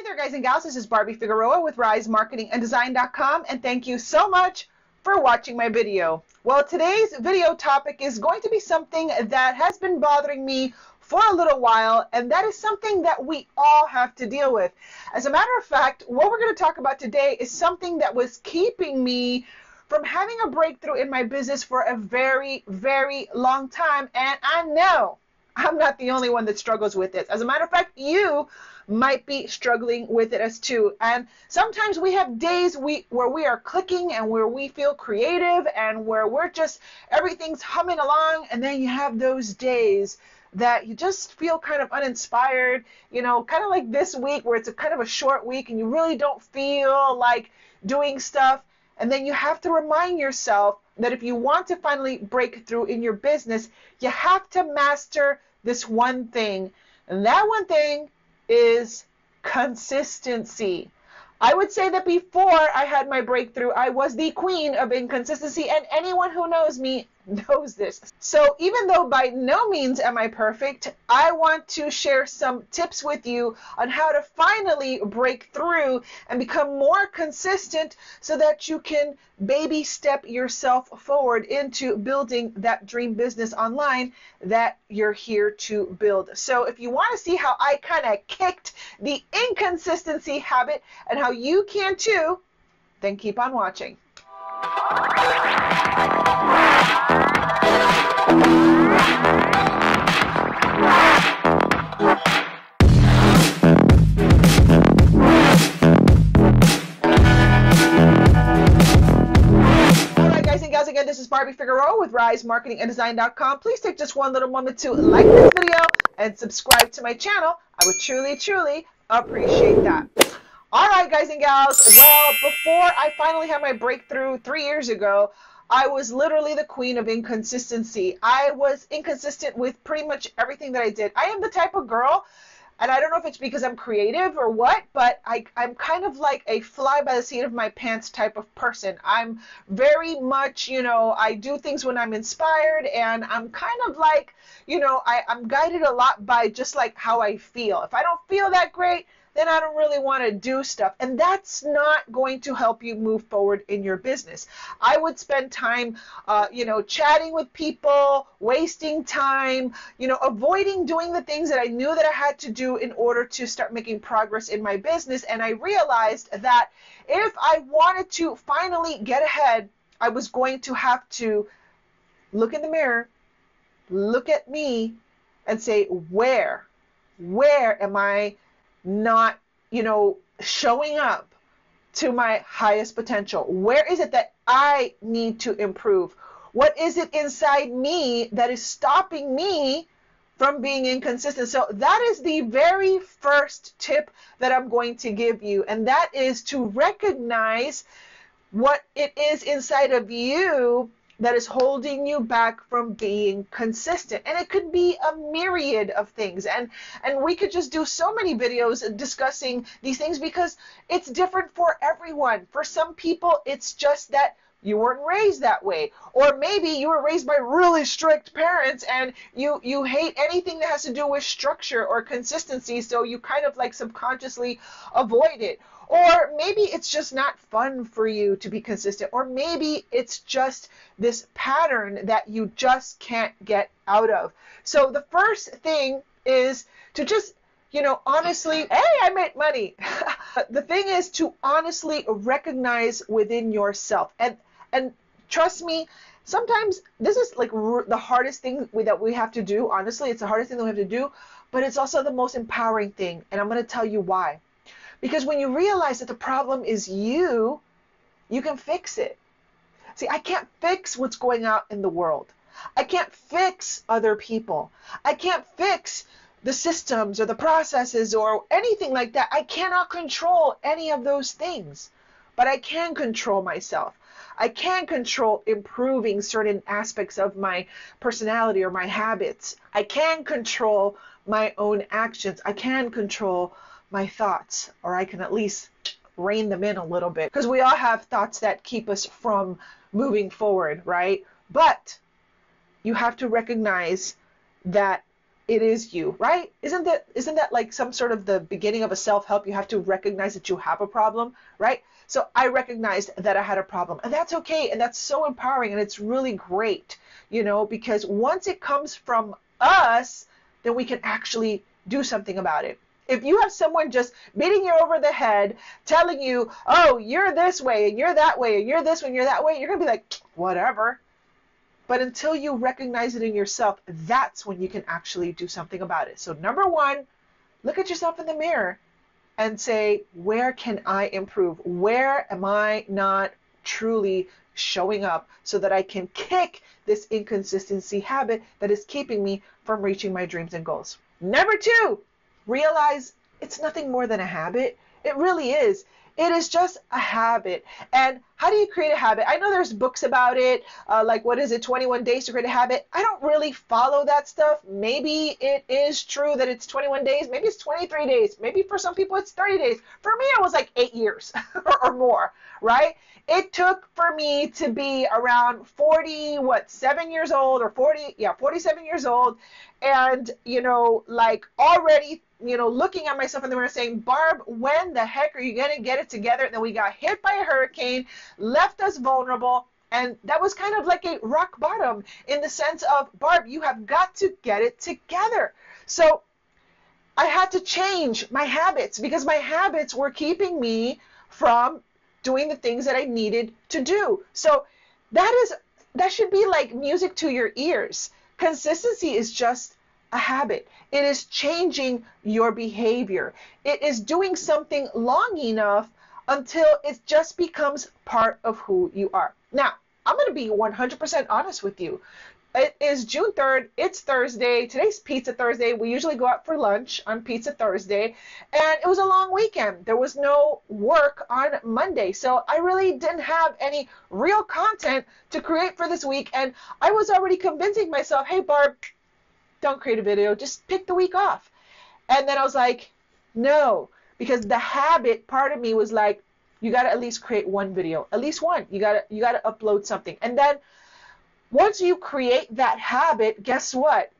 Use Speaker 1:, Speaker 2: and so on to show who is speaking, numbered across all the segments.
Speaker 1: there, guys and gals. This is Barbie Figueroa with RiseMarketingAndDesign.com, and thank you so much for watching my video. Well, today's video topic is going to be something that has been bothering me for a little while, and that is something that we all have to deal with. As a matter of fact, what we're going to talk about today is something that was keeping me from having a breakthrough in my business for a very, very long time, and I know I'm not the only one that struggles with it. As a matter of fact, you might be struggling with it as too. And sometimes we have days where we are clicking and where we feel creative and where we're just, everything's humming along. And then you have those days that you just feel kind of uninspired, you know, kind of like this week where it's a kind of a short week and you really don't feel like doing stuff. And then you have to remind yourself that if you want to finally break through in your business, you have to master this one thing. And that one thing is consistency. I would say that before I had my breakthrough, I was the queen of inconsistency, and anyone who knows me knows this. So even though by no means am I perfect, I want to share some tips with you on how to finally break through and become more consistent so that you can baby step yourself forward into building that dream business online that you're here to build. So if you want to see how I kind of kicked the inconsistency habit and how you can too, then keep on watching. Again, this is Barbie Figueroa with RiseMarketingAndDesign.com. Please take just one little moment to like this video and subscribe to my channel. I would truly appreciate that. All right, guys and gals. Well, before I finally had my breakthrough 3 years ago, I was literally the queen of inconsistency. I was inconsistent with pretty much everything that I did. I am the type of girl, and I don't know if it's because I'm creative or what, but I'm kind of like a fly by the seat of my pants type of person. I'm very much, you know, I do things when I'm inspired, and I'm kind of like, you know, I'm guided a lot by just like how I feel. If I don't feel that great, then I don't really want to do stuff. And that's not going to help you move forward in your business. I would spend time, you know, chatting with people, wasting time, you know, avoiding doing the things that I knew that I had to do in order to start making progress in my business. And I realized that if I wanted to finally get ahead, I was going to have to look in the mirror, look at me, and say, where am I not, you know, showing up to my highest potential? Where is it that I need to improve? What is it inside me that is stopping me from being inconsistent? So that is the very first tip that I'm going to give you, and that is to recognize what it is inside of you that is holding you back from being consistent. And it could be a myriad of things. And we could just do so many videos discussing these things because it's different for everyone. For some people, it's just that you weren't raised that way. Or maybe you were raised by really strict parents and you hate anything that has to do with structure or consistency, so you kind of like subconsciously avoid it. Or maybe it's just not fun for you to be consistent. Or maybe it's just this pattern that you just can't get out of. So the first thing is to just, you know, honestly, hey, I made money. The thing is to honestly recognize within yourself. And trust me, sometimes this is like the hardest thing that we have to do. Honestly, it's the hardest thing that we have to do, but it's also the most empowering thing. And I'm going to tell you why. Because when you realize that the problem is you can fix it. See, I can't fix what's going on in the world. I can't fix other people. I can't fix the systems or the processes or anything like that. I cannot control any of those things, but I can control myself. I can control improving certain aspects of my personality or my habits. I can control my own actions. I can control my thoughts, or I can at least rein them in a little bit, because we all have thoughts that keep us from moving forward, right? But you have to recognize that it is you, right? Isn't that like some sort of the beginning of a self-help? You have to recognize that you have a problem, right? So I recognized that I had a problem, and that's okay, and that's so empowering, and it's really great, because once it comes from us, then we can actually do something about it. If you have someone just beating you over the head, telling you, oh, you're this way, and you're that way, and you're this way, and you're that way, you're going to be like, whatever. But until you recognize it in yourself, that's when you can actually do something about it. So number one, look at yourself in the mirror and say, where can I improve? Where am I not truly showing up so that I can kick this inconsistency habit that is keeping me from reaching my dreams and goals? Number two, realize it's nothing more than a habit. It really is. It is just a habit. And how do you create a habit? I know there's books about it, like what is it, 21 days to create a habit. I don't really follow that stuff. Maybe it is true that it's 21 days. Maybe it's 23 days. Maybe for some people it's 30 days. For me, it was like 8 years or more, right? It took for me to be around 7 years old or 47 years old. And, like already, looking at myself in the mirror saying, Barb, when the heck are you going to get it together? And then we got hit by a hurricane, left us vulnerable. And that was kind of like a rock bottom in the sense of, Barb, you have got to get it together. So I had to change my habits because my habits were keeping me from doing the things that I needed to do. So that should be like music to your ears. Consistency is just a habit. It is changing your behavior. It is doing something long enough until it just becomes part of who you are. Now, I'm going to be 100% honest with you. It is June 3rd. It's Thursday. Today's Pizza Thursday. We usually go out for lunch on Pizza Thursday. And it was a long weekend. There was no work on Monday. So I really didn't have any real content to create for this week. And I was already convincing myself, hey, Barb, don't create a video. Just pick the week off. And then I was like, no, because the habit part of me was like, you got to at least create one video, at least one. You got to upload something. And then once you create that habit, guess what?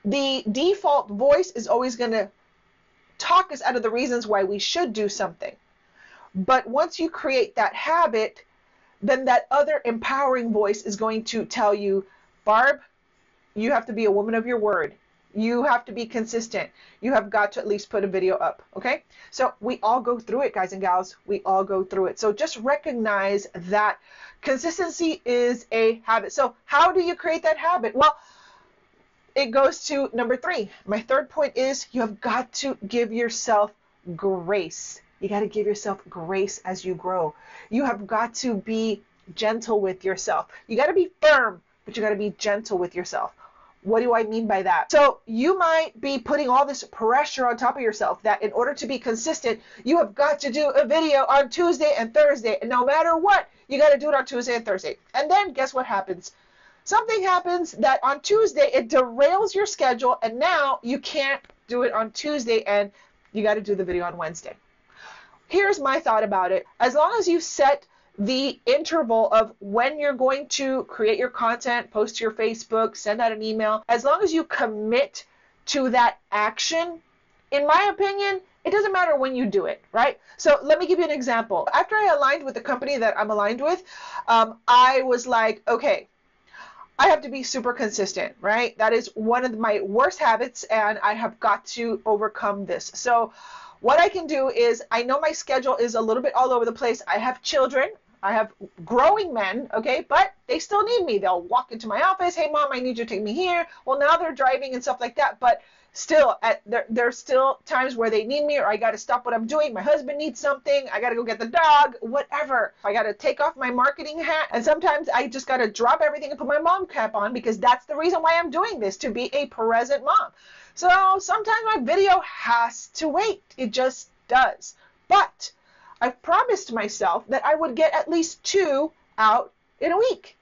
Speaker 1: The default voice is always going to talk us out of the reasons why we should do something. But once you create that habit, then that other empowering voice is going to tell you, Barb, you have to be a woman of your word. You have to be consistent. You have got to at least put a video up, okay? So we all go through it, guys and gals. We all go through it. So just recognize that consistency is a habit. So how do you create that habit? Well, it goes to number 3. My third point is you have got to give yourself grace. You got to give yourself grace as you grow. You have got to be gentle with yourself. You got to be firm, but you got to be gentle with yourself. What do I mean by that? So you might be putting all this pressure on top of yourself that in order to be consistent, you have got to do a video on Tuesday and Thursday. And no matter what, you got to do it on Tuesday and Thursday. And then guess what happens? Something happens that on Tuesday, it derails your schedule. And now you can't do it on Tuesday and you got to do the video on Wednesday. Here's my thought about it. As long as you set the interval of when you're going to create your content, post to your Facebook, send out an email, as long as you commit to that action, in my opinion, it doesn't matter when you do it, right? So let me give you an example. After I aligned with the company that I'm aligned with, I was like, okay, I have to be super consistent, right? That is one of my worst habits, and I have got to overcome this. So what I can do is, I know my schedule is a little bit all over the place. I have children. I have growing men, okay, but they still need me. They'll walk into my office, hey, Mom, I need you to take me here. Well, now they're driving and stuff like that, but still, there's still times where they need me, or I got to stop what I'm doing. My husband needs something. I got to go get the dog, whatever. I got to take off my marketing hat, and sometimes I just got to drop everything and put my mom cap on because that's the reason why I'm doing this, to be a present mom. So sometimes my video has to wait. It just does. But I promised myself that I would get at least 2 out in a week.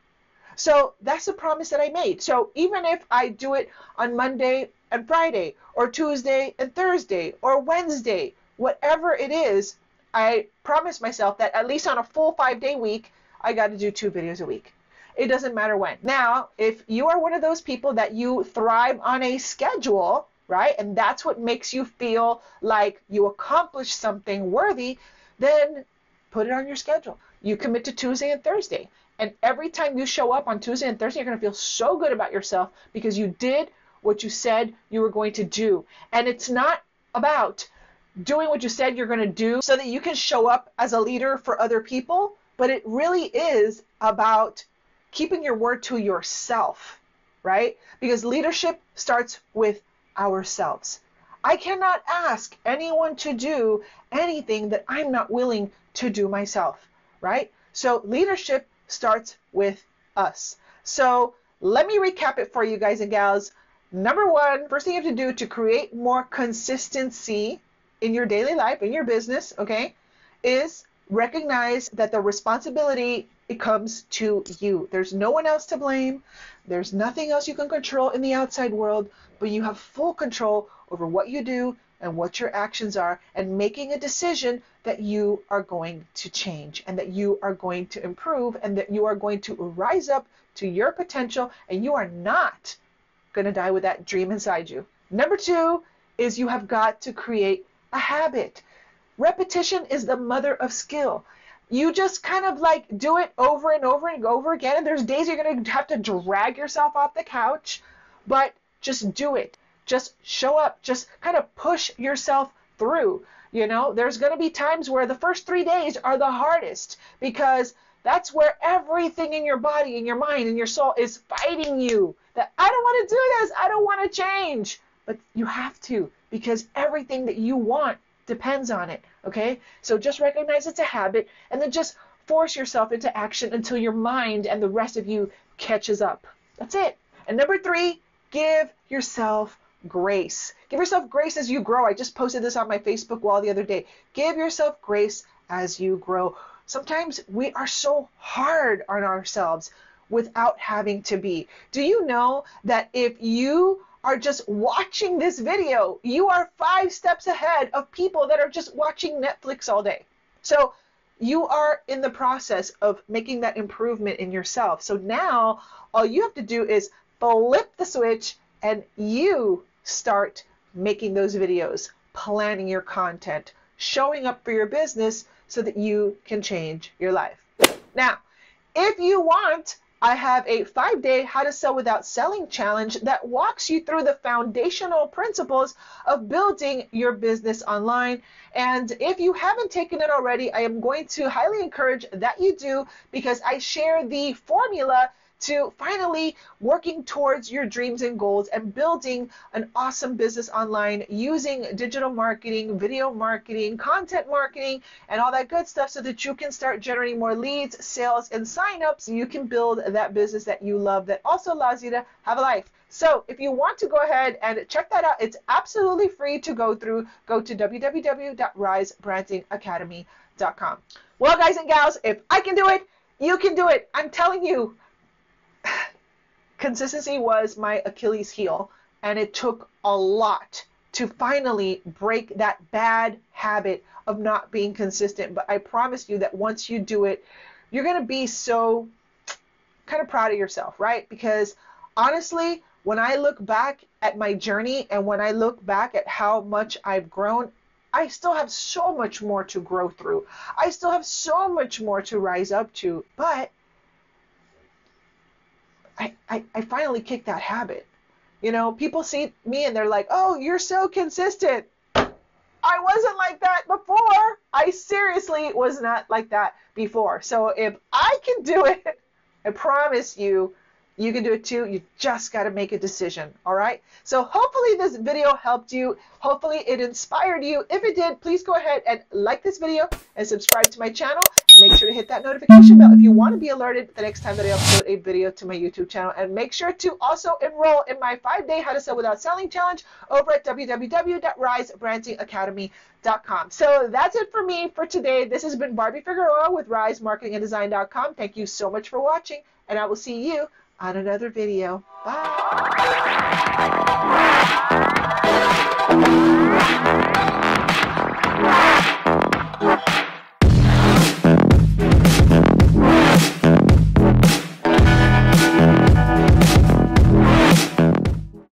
Speaker 1: So that's a promise that I made. So even if I do it on Monday and Friday, or Tuesday and Thursday, or Wednesday, whatever it is, I promised myself that at least on a full 5-day week, I got to do 2 videos a week. It doesn't matter when. Now, if you are one of those people that you thrive on a schedule, right, and that's what makes you feel like you accomplished something worthy, then put it on your schedule. You commit to Tuesday and Thursday. And every time you show up on Tuesday and Thursday, you're going to feel so good about yourself because you did what you said you were going to do. And it's not about doing what you said you're going to do so that you can show up as a leader for other people, but it really is about keeping your word to yourself, right? Because leadership starts with ourselves. I cannot ask anyone to do anything that I'm not willing to do myself, right? So leadership starts with us. So let me recap it for you guys and gals. Number one, first thing you have to do to create more consistency in your daily life, in your business, okay, is recognize that the responsibility, it comes to you. There's no one else to blame. There's nothing else you can control in the outside world, but you have full control over what you do and what your actions are, and making a decision that you are going to change and that you are going to improve and that you are going to rise up to your potential, and you are not going to die with that dream inside you. Number two is you have got to create a habit. Repetition is the mother of skill. You just kind of like do it over and over and over again, and there's days you're going to have to drag yourself off the couch, but just do it. Just show up. Just kind of push yourself through. You know, there's going to be times where the first 3 days are the hardest because that's where everything in your body, in your mind, in your soul is fighting you. That I don't want to do this. I don't want to change. But you have to, because everything that you want depends on it. Okay? So just recognize it's a habit and then just force yourself into action until your mind and the rest of you catches up. That's it. And number three, give yourself grace. Give yourself grace as you grow. I just posted this on my Facebook wall the other day. Give yourself grace as you grow. Sometimes we are so hard on ourselves without having to be. Do you know that if you are just watching this video, you are 5 steps ahead of people that are just watching Netflix all day? So you are in the process of making that improvement in yourself. So now all you have to do is flip the switch and you start making those videos, planning your content, showing up for your business so that you can change your life. Now, if you want, I have a 5-day How to Sell Without Selling challenge that walks you through the foundational principles of building your business online. And if you haven't taken it already, I am going to highly encourage that you do, because I share the formula to finally working towards your dreams and goals and building an awesome business online using digital marketing, video marketing, content marketing, and all that good stuff so that you can start generating more leads, sales, and signups. You can build that business that you love that also allows you to have a life. So if you want to go ahead and check that out, it's absolutely free to go through. Go to www.risebrandingacademy.com. Well, guys and gals, if I can do it, you can do it. I'm telling you. Consistency was my Achilles heel, and it took a lot to finally break that bad habit of not being consistent. But I promise you that once you do it, you're going to be so kind of proud of yourself, right? Because honestly, when I look back at my journey and when I look back at how much I've grown, I still have so much more to grow through. I still have so much more to rise up to, but I finally kicked that habit. You know, people see me and they're like, oh, you're so consistent. I wasn't like that before. I seriously was not like that before. So if I can do it, I promise you, you can do it too. You just got to make a decision. All right. So hopefully this video helped you. Hopefully it inspired you. If it did, please go ahead and like this video and subscribe to my channel. And make sure to hit that notification bell if you want to be alerted the next time that I upload a video to my YouTube channel. And make sure to also enroll in my 5-day How to Sell Without Selling challenge over at www.risebrandingacademy.com. So that's it for me for today. This has been Barbie Figueroa with RiseMarketingAndDesign.com. Thank you so much for watching, and I will see you on another video. Bye.